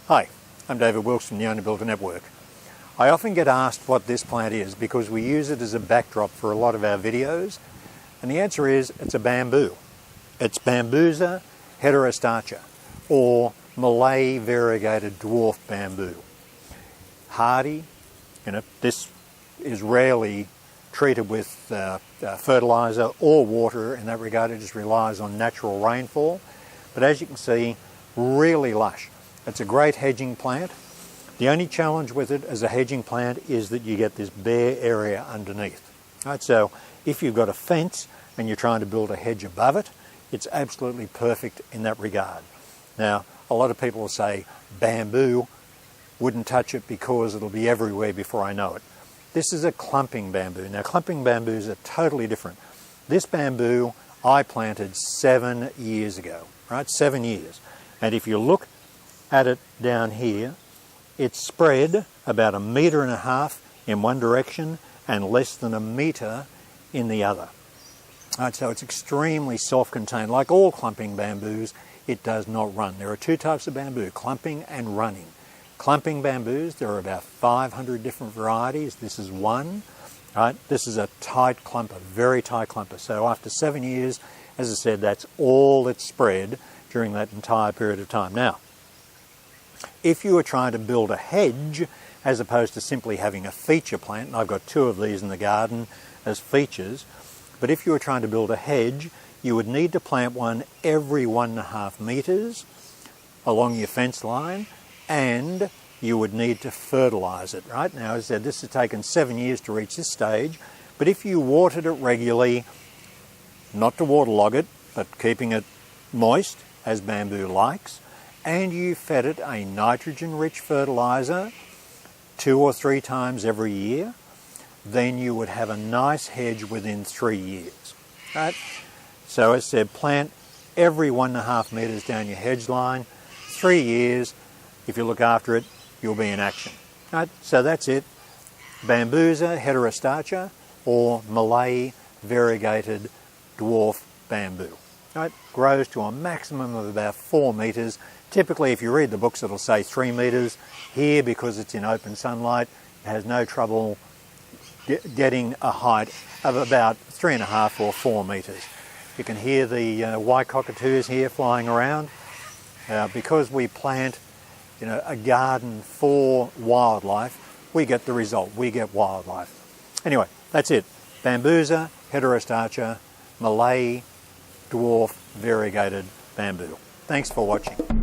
Hi, I'm David Wilkes from the Owner Builder Network. I often get asked what this plant is because we use it as a backdrop for a lot of our videos, and the answer is it's a bamboo. It's Bambusa heterostachya, or Malay variegated dwarf bamboo. Hardy, this is rarely treated with fertiliser or water in that regard. It just relies on natural rainfall, but as you can see, really lush. It's a great hedging plant. The only challenge with it as a hedging plant is that you get this bare area underneath. Right, so if you've got a fence and you're trying to build a hedge above it, it's absolutely perfect in that regard. Now, a lot of people will say bamboo, wouldn't touch it because it'll be everywhere before I know it. This is a clumping bamboo. Now, clumping bamboos are totally different. This bamboo I planted 7 years ago, right? 7 years. And if you look at it down here, it's spread about 1.5 meters in one direction and less than 1 meter in the other. Right, so it's extremely self-contained. Like all clumping bamboos, it does not run. There are two types of bamboo, clumping and running. Clumping bamboos, there are about 500 different varieties. This is one. Right? This is a tight clumper, very tight clumper. So after 7 years, as I said, that's all that's spread during that entire period of time. Now, if you were trying to build a hedge as opposed to simply having a feature plant, and I've got 2 of these in the garden as features, but if you were trying to build a hedge, you would need to plant one every 1.5 meters along your fence line, and you would need to fertilise it, right? Now, as I said, this has taken 7 years to reach this stage, but if you watered it regularly, not to waterlog it, but keeping it moist, as bamboo likes, and you fed it a nitrogen-rich fertiliser 2 or 3 times every year, then you would have a nice hedge within 3 years. Right? So as I said, plant every 1.5 meters down your hedge line. 3 years, if you look after it, you'll be in action. Right? So that's it. Bambusa heterostachya, or Malay variegated dwarf bamboo. Right? Grows to a maximum of about 4 meters. Typically, if you read the books, it'll say 3 meters. Here, because it's in open sunlight, it has no trouble getting a height of about 3.5 or 4 meters. You can hear the white cockatoos here flying around. Because we plant, a garden for wildlife, we get the result. We get wildlife. Anyway, that's it. Bambusa heterostachya, Malay dwarf variegated bamboo. Thanks for watching.